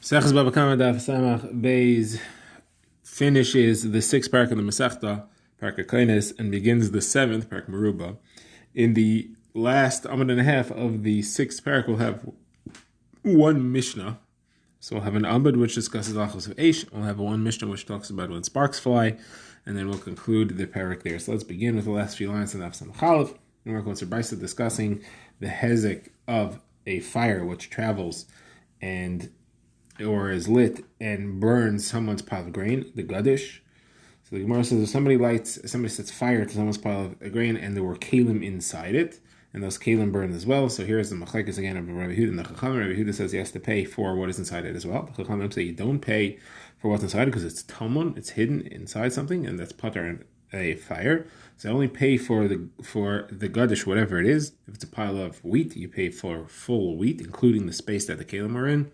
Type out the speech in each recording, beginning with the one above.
Sechus Bava Kamma Daf Samach Beis finishes the sixth parak of the Masechta, parak Koines, and begins the seventh parak Meruba. In the last amud and a half of the sixth parak, we'll have one Mishnah. So we'll have an amud which discusses Achos of Eish. We'll have one Mishnah which talks about when sparks fly, and then we'll conclude the parak there. So let's begin with the last few lines of Daf Samach Chalav. And we're going to Brisa discussing the hezek of a fire which travels or is lit and burns someone's pile of grain, the gadish. So the Gemara says if somebody sets fire to someone's pile of grain and there were kalim inside it, and those kalim burned as well. So here's the machlekes again of Rabbi Yehuda and the Chacham. Rabbi Yehuda says he has to pay for what is inside it as well. The Chacham say you don't pay for what's inside it because it's tamun, it's hidden inside something, and that's pater in a fire. So only pay for the gadish, whatever it is. If it's a pile of wheat, you pay for full wheat, including the space that the kalim are in.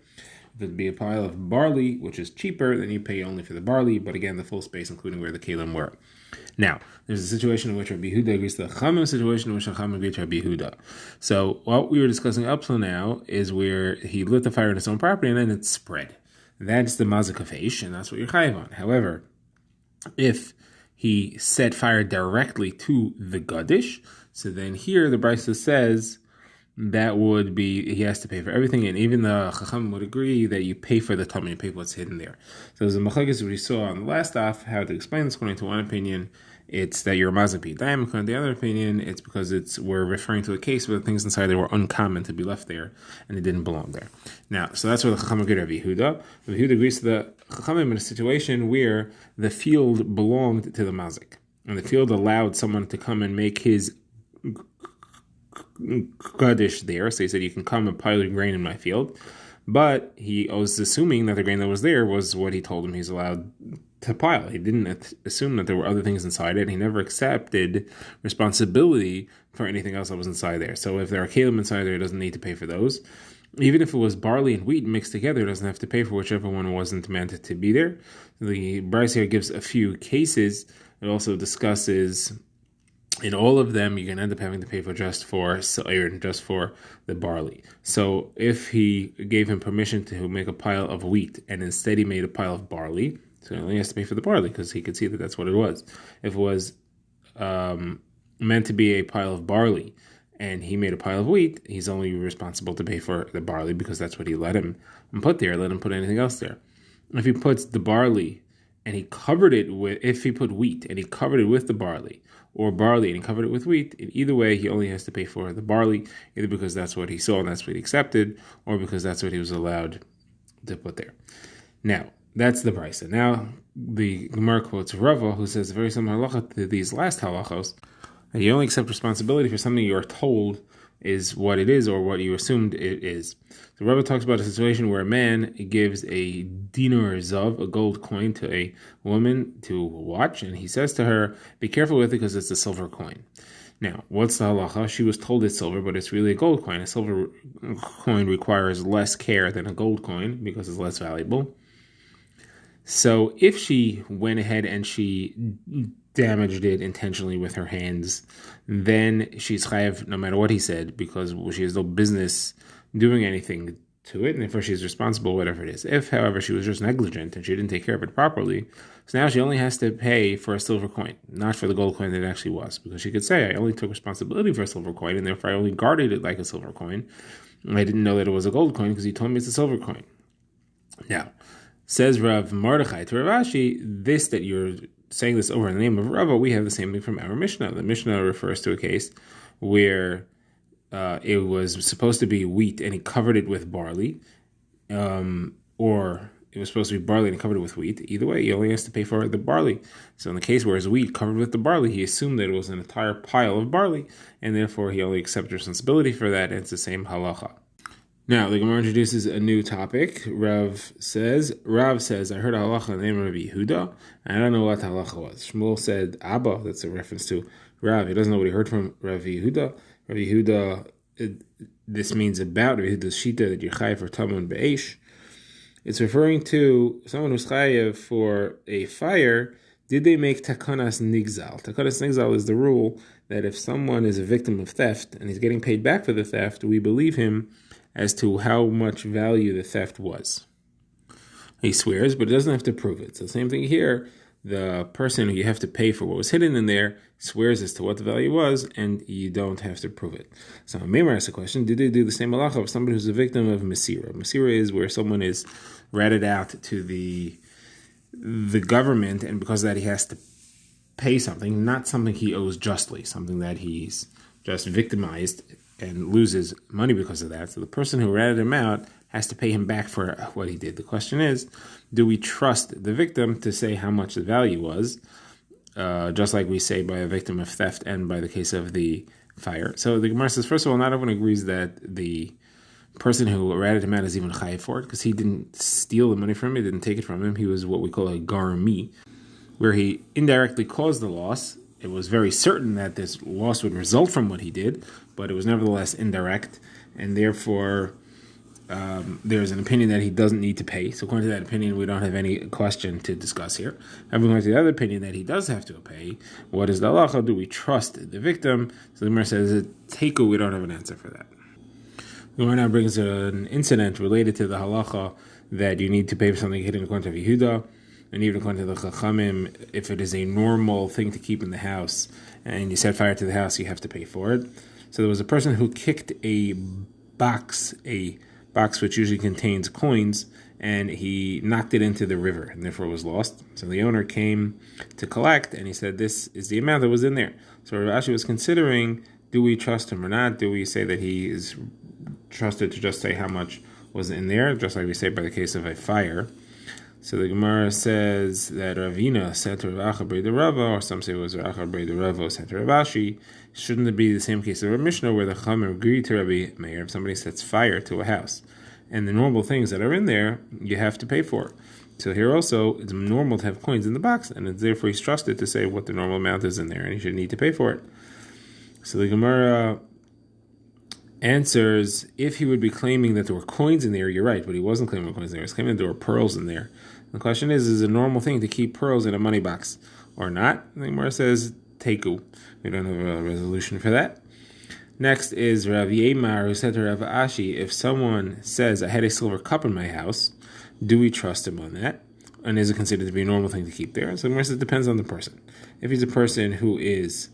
If it'd be a pile of barley, which is cheaper, then you pay only for the barley, but again, the full space, including where the kalim were. Now, there's a situation in which Rabbi Yehuda agrees to the Chachamim, a situation in which Chachamim agrees to Rabbi Yehuda. So what we were discussing up till now is where he lit the fire in his own property and then it spread. That's the mazik of Eish, and that's what you're chayiv on. However, if he set fire directly to the gadish, so then here the Brisa says that would be, he has to pay for everything, and even the Chacham would agree that you pay for the tummy, you pay for what's hidden there. So there's a machlekes we saw on the last off, how to explain this. According to one opinion, it's that you're mazik b'yadayim. According to the other opinion, it's because we're referring to a case where the things inside there were uncommon to be left there, and it didn't belong there. Now, so that's where the Chacham agreed to Rabbi Yehuda. Rabbi Yehuda agrees to the Chacham in a situation where the field belonged to the mazik, and the field allowed someone to come and make his gadish there. So he said, you can come and pile your grain in my field. But he was assuming that the grain that was there was what he told him he's allowed to pile. He didn't assume that there were other things inside it. He never accepted responsibility for anything else that was inside there. So if there are kalim inside there, he doesn't need to pay for those. Even if it was barley and wheat mixed together, he doesn't have to pay for whichever one wasn't meant to be there. The Bryce here gives a few cases. It also discusses, in all of them, you can end up having to pay for just for the barley. So if he gave him permission to make a pile of wheat and instead he made a pile of barley, so he only has to pay for the barley because he could see that that's what it was. If it was meant to be a pile of barley and he made a pile of wheat, he's only responsible to pay for the barley because that's what he let him put there, let him put anything else there. If he puts the barley and he covered it with, if he put wheat and he covered it with the barley, or barley and he covered it with wheat, in either way he only has to pay for the barley, either because that's what he saw and that's what he accepted, or because that's what he was allowed to put there. Now, that's the brisa. Now, the Gemara quotes Rava, who says a very similar halacha to these last halachos, that you only accept responsibility for something you are told is what it is or what you assumed it is. So Rava talks about a situation where a man gives a dinar zav, a gold coin, to a woman to watch, and he says to her, be careful with it because it's a silver coin. Now, what's the halacha? She was told it's silver, but it's really a gold coin. A silver coin requires less care than a gold coin because it's less valuable. So if she went ahead and she damaged it intentionally with her hands, then she's chayav no matter what he said because she has no business doing anything to it, and therefore she's responsible, whatever it is. If, however, she was just negligent and she didn't take care of it properly, so now she only has to pay for a silver coin, not for the gold coin that it actually was, because she could say, I only took responsibility for a silver coin, and therefore I only guarded it like a silver coin, and I didn't know that it was a gold coin because he told me it's a silver coin. Now, says Rav Mordechai to Rav Ashi, this that you're saying this over in the name of Rava, we have the same thing from our Mishnah. The Mishnah refers to a case where it was supposed to be wheat and he covered it with barley, or it was supposed to be barley and he covered it with wheat. Either way, he only has to pay for the barley. So in the case where it's wheat covered with the barley, he assumed that it was an entire pile of barley, and therefore he only accepted responsibility for that, and it's the same halacha. Now, the Gemara introduces a new topic. Rav says, I heard a halacha in the name of Rabbi Yehuda, and I don't know what the halacha was. Shmuel said, Abba, that's a reference to Rav. He doesn't know what he heard from Rabbi Yehuda. Rabbi Yehuda, this means about Rabbi Yehuda's shita that you're chayav for tamun be'esh. It's referring to someone who's chayav for a fire. Did they make takanas nigzal? Takanas nigzal is the rule that if someone is a victim of theft and he's getting paid back for the theft, we believe him as to how much value the theft was. He swears, but he doesn't have to prove it. So the same thing here. The person who you have to pay for what was hidden in there swears as to what the value was, and you don't have to prove it. So Meimar asks a question: did they do the same halacha of somebody who's a victim of Masira? Masira is where someone is ratted out to the government, and because of that he has to pay something, not something he owes justly, something that he's just victimized and loses money because of that. So the person who ratted him out has to pay him back for what he did. The question is, do we trust the victim to say how much the value was, just like we say by a victim of theft and by the case of the fire? So the Gemara says, first of all, not everyone agrees that the person who ratted him out is even chayiv for it, because he didn't steal the money from him, he didn't take it from him. He was what we call a garmi, where he indirectly caused the loss. It was very certain that this loss would result from what he did, but it was nevertheless indirect, and therefore there's an opinion that he doesn't need to pay. So according to that opinion, we don't have any question to discuss here. According to the other opinion that he does have to pay, what is the halacha? Do we trust the victim? So the Gemara says, Teiku, we don't have an answer for that. The Gemara now brings an incident related to the halacha that you need to pay for something hidden according to Yehuda, and even according to the Chachamim, if it is a normal thing to keep in the house and you set fire to the house, you have to pay for it. So there was a person who kicked a box which usually contains coins, and he knocked it into the river and therefore was lost. So the owner came to collect, and he said, this is the amount that was in there. So Rav Ashi was considering, do we trust him or not? Do we say that he is trusted to just say how much was in there, just like we say by the case of a fire? So the Gemara says that Ravina said to Rav Acha Brei Rava, or some say it was Rav Acha Brei Rava said to Rav Ashi. Shouldn't it be the same case of a Mishnah where the Chachamim agreed to Rabbi Meir if somebody sets fire to a house, and the normal things that are in there you have to pay for? So here also it's normal to have coins in the box, and it's therefore he's trusted to say what the normal amount is in there, and he should need to pay for it. So the Gemara answers, if he would be claiming that there were coins in there, you're right, but he wasn't claiming coins in there. He was claiming that there were pearls in there. The question is it a normal thing to keep pearls in a money box or not? The Gemara says, Teiku. We don't have a resolution for that. Next is Rav Yemar, who said to Rav Ashi, if someone says, I had a silver cup in my house, do we trust him on that? And is it considered to be a normal thing to keep there? So the Gemara says it depends on the person. If he's a person who is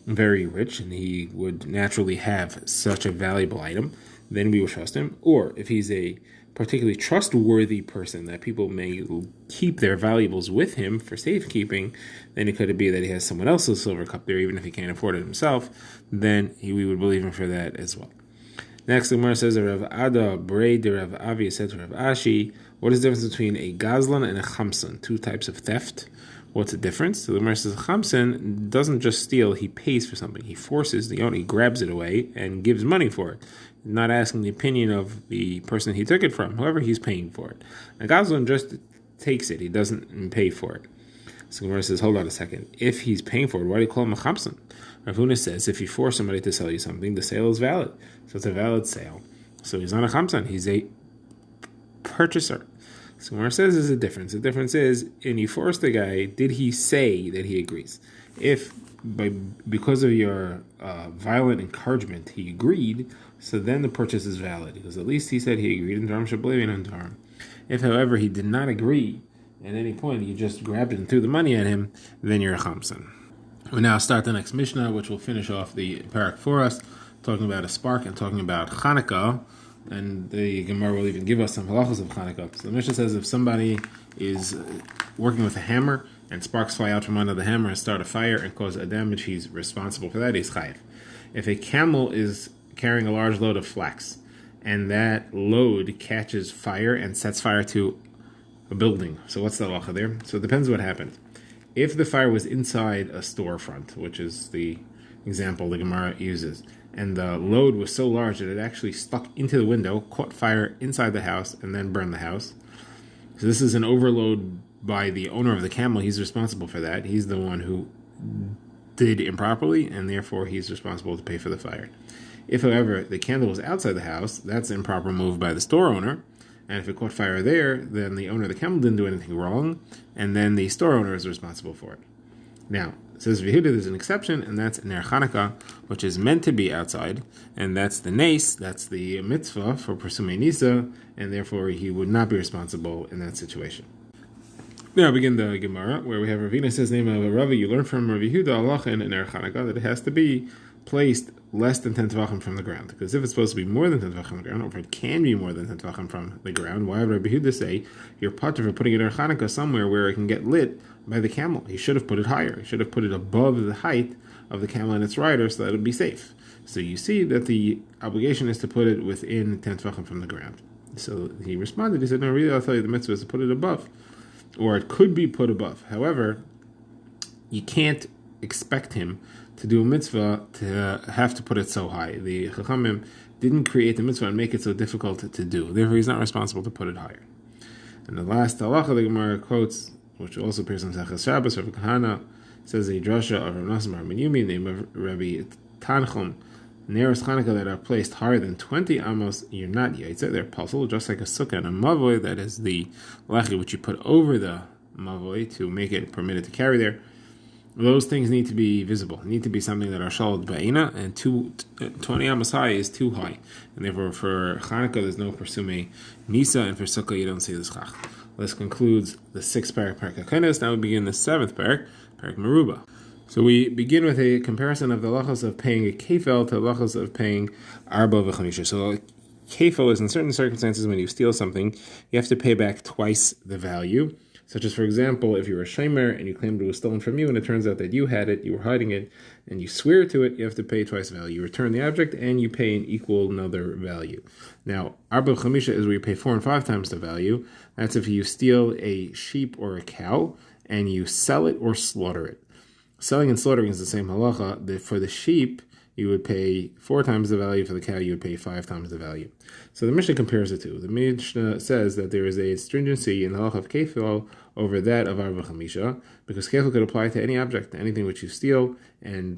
very rich and he would naturally have such a valuable item, then we will trust him. Or if he's a particularly trustworthy person that people may keep their valuables with him for safekeeping, then it could be that he has someone else's silver cup there, even if he can't afford it himself, then we would believe him for that as well. Next, the Gemara says, Rav Ada Brei de Rav Avi said to Rav Ashi, what is the difference between a gazlan and a chamsan, two types of theft? What's the difference? So the Gemara says, chamsan doesn't just steal, he pays for something. He forces the owner, he grabs it away and gives money for it, not asking the opinion of the person he took it from, whoever he's paying for it. A gazlan just takes it, he doesn't pay for it. So the Gemara says, hold on a second. If he's paying for it, why do you call him a chamsan? Rav Huna says, if you force somebody to sell you something, the sale is valid. So it's a valid sale. So he's not a chamsan, he's a purchaser. So Gemara says there's a difference. The difference is, and you force the guy, did he say that he agrees? If because of your violent encouragement he agreed, so then the purchase is valid, because at least he said he agreed, and Dharam Shablavin on Dharam. If, however, he did not agree at any point, you just grabbed it and threw the money at him, then you're a chamsan. We now start the next Mishnah, which will finish off the parak for us, talking about a spark and talking about Chanukah, and the Gemara will even give us some halachos of Chanukah. So the Mishnah says if somebody is working with a hammer and sparks fly out from under the hammer and start a fire and cause a damage, he's responsible for that, he's chayiv. If a camel is carrying a large load of flax and that load catches fire and sets fire to a building, so what's the halacha there? So it depends what happened. If the fire was inside a storefront, which is the example the Gemara uses, and the load was so large that it actually stuck into the window, caught fire inside the house, and then burned the house. So this is an overload by the owner of the camel. He's responsible for that. He's the one who did improperly, and therefore he's responsible to pay for the fire. If, however, the candle was outside the house, that's an improper move by the store owner. And if it caught fire there, then the owner of the camel didn't do anything wrong, and then the store owner is responsible for it. Now, It says Yehuda, there's an exception, and that's Ner Chanukah, which is meant to be outside, and that's the Nes, that's the mitzvah for Persumei Nisa, and therefore he would not be responsible in that situation. Now begin the Gemara, where we have Ravina says, name of a Ravi, you learn from Rav Yehuda, Allah and Ner Chanukah, that it has to be placed less than 10 Tvachim from the ground. Because if it's supposed to be more than 10 Tvachim from the ground, or if it can be more than 10 Tvachim from the ground, why would Rabbi Yehuda say you're potter for putting it in Chanukah somewhere where it can get lit by the camel? He should have put it higher. He should have put it above the height of the camel and its rider so that it would be safe. So you see that the obligation is to put it within 10 Tvachim from the ground. So he responded, he said, no, really, I'll tell you the mitzvah is to put it above. Or it could be put above. However, you can't expect him to do a mitzvah to have to put it so high. The Chachamim didn't create the mitzvah and make it so difficult to do. Therefore, he's not responsible to put it higher. And the last halacha the Gemara quotes, which also appears in Sechas Shabbos, Rav Kahana says a drasha of Rav Nasim Bar Menyumi, named of Rabbi Tanchum, Neros Chanukah that are placed higher than 20 amos, you're not yaitzer, they're puzzled, just like a sukkah and a mavoi, that is the lechi which you put over the mavoi to make it permitted to carry there. Those things need to be visible. Need to be something that are shalad ba'ina, and 20 amos high is too high. And therefore, for Chanukah, there's no Persumei Nisa, and for Sukkah, you don't see this chach. This concludes the 6th parak, Parak HaKenes. Now we begin the 7th parak, Parak Meruba. So we begin with a comparison of the halachos of paying a kefel to the halachos of paying arba v'chamisha. So kefel is in certain circumstances when you steal something, you have to pay back twice the value. Such as, for example, if you're a shomer and you claimed it was stolen from you and it turns out that you had it, you were hiding it, and you swear to it, you have to pay twice the value. You return the object and you pay an equal another value. Now, arba chamisha is where you pay 4 and 5 times the value. That's if you steal a sheep or a cow and you sell it or slaughter it. Selling and slaughtering is the same halacha. For the sheep, you would pay 4 times the value. For the cow, you would pay 5 times the value. So the Mishnah compares the two. The Mishnah says that there is a stringency in the halacha of kefil over that of arba chamisha, because kefil could apply to any object, to anything which you steal, and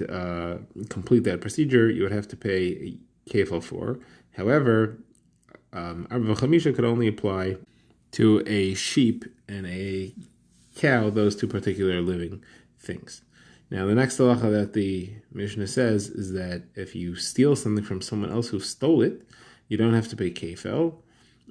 complete that procedure, you would have to pay kefil for. However, arba chamisha could only apply to a sheep and a cow, those two particular living things. Now, the next halacha that the Mishnah says is that if you steal something from someone else who stole it, you don't have to pay kefil.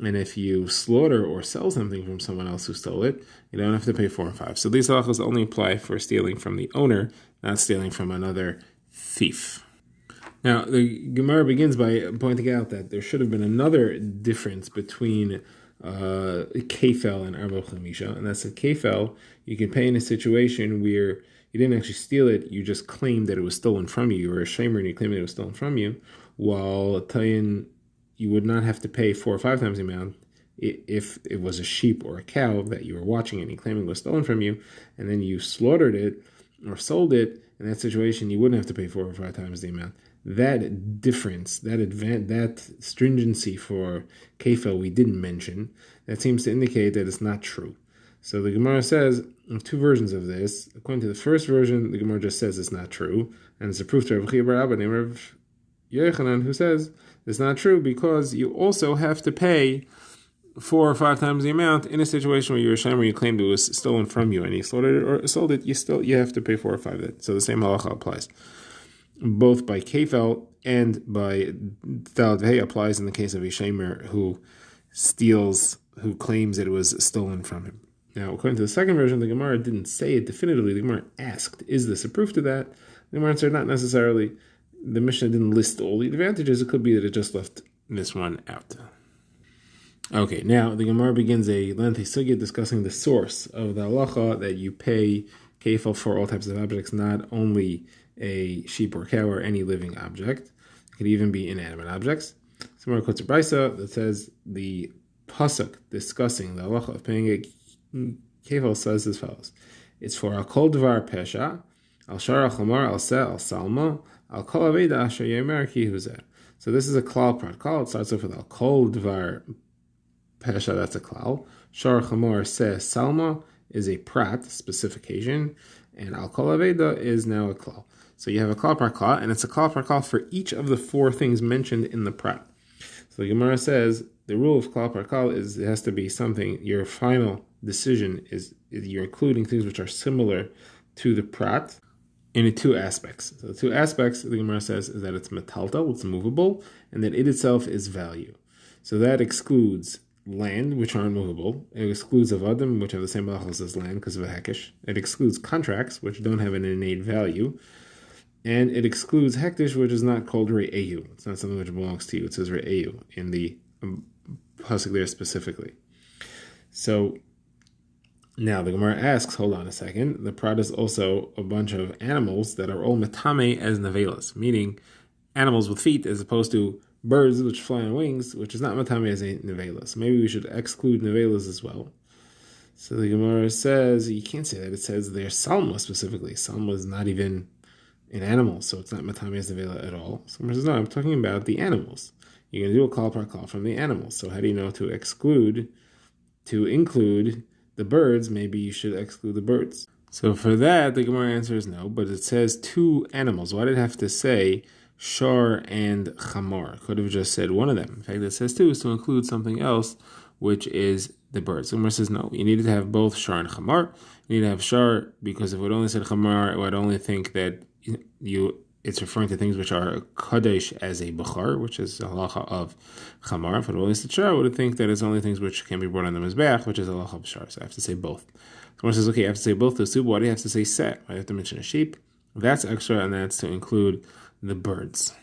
And if you slaughter or sell something from someone else who stole it, you don't have to pay 4 and 5. So these halachas only apply for stealing from the owner, not stealing from another thief. Now, the Gemara begins by pointing out that there should have been another difference between kefil and arba chamisha, and that's that kefil you can pay in a situation where you didn't actually steal it, you just claimed that it was stolen from you. You were a shamer and you claimed that it was stolen from you, while tayin, you would not have to pay 4 or 5 times the amount if it was a sheep or a cow that you were watching and you claiming was stolen from you, and then you slaughtered it or sold it. In that situation, you wouldn't have to pay 4 or 5 times the amount. That difference, that stringency for kefil we didn't mention, that seems to indicate that it's not true. So the Gemara says, of 2 versions of this. According to the first version, the Gemara just says it's not true, and it's a proof to Rav Chia bar Abba named Rav Yochanan, who says it's not true because you also have to pay 4 or 5 times the amount in a situation where you're a shamer, you claimed it was stolen from you, and you slaughtered it or sold it, you have to pay 4 or 5 of it. So the same halacha applies. Both by kefil and by dalad v'hei applies in the case of a shamer who claims that it was stolen from him. Now, according to the second version, the Gemara didn't say it definitively. The Gemara asked, is this a proof to that? The Gemara answered, not necessarily. The Mishnah didn't list all the advantages. It could be that it just left this one out. Okay, now the Gemara begins a lengthy sugya discussing the source of the halacha that you pay kefil for all types of objects, not only a sheep or cow or any living object. It could even be inanimate objects. Somewhere quotes a brisa that says the pasuk discussing the halacha of paying a kefil says as follows: it's for al kol dvar pesha, al shar al chamar, al seh, al salma, al kol aveda asher yemer ki huzeh. So this is a klal prat. Klal, it starts off with al kol dvar pesha, that's a klal. Shar chamar, seh, salma is a prat, specification, and al kol aveda is now a klal. So you have a klal prat klal, and it's a klal prat klal for each of the 4 things mentioned in the prat. So the Gemara says the rule of klal prat klal is it has to be something, your final decision is you're including things which are similar to the prat, in two aspects. So the two aspects, the Gemara says, is that it's metaltal, it's movable, and that it itself is value. So that excludes land, which aren't movable. It excludes avadim, which have the same halachos as land because of a hekesh. It excludes contracts, which don't have an innate value. And it excludes hektish, which is not called re'eyu. It's not something which belongs to you. It says re'eyu in the pasuk there specifically. So now the Gemara asks, hold on a second, the prat is also a bunch of animals that are all metame as nevelas, meaning animals with feet as opposed to birds which fly on wings, which is not matame as a nevela. So maybe we should exclude nevelas as well. So the Gemara says, you can't say that. It says they're salma specifically. Salma is not even an animal, so it's not matame as nevela at all. So the Gemara says, no, I'm talking about the animals. You're going to do a call per call from the animals. So how do you know to include the birds? Maybe you should exclude the birds. So for that, the Gemara answer is no, but it says two animals. Why did it have to say shar and chamar? Could have just said one of them. In fact, it says two is to include something else, which is the birds. The Gemara says no. You needed to have both shar and chamar. You need to have shar because if it only said chamar, it would only think that it's referring to things which are kadesh as a bachar, which is a halacha of chamar. If it only said shar, I would think that it's only things which can be brought on the mizbeach, which is a halacha of shar. So I have to say both. Someone says, okay, I have to say both those two, but why do you have to say set? I have to mention a sheep. That's extra, and that's to include the birds.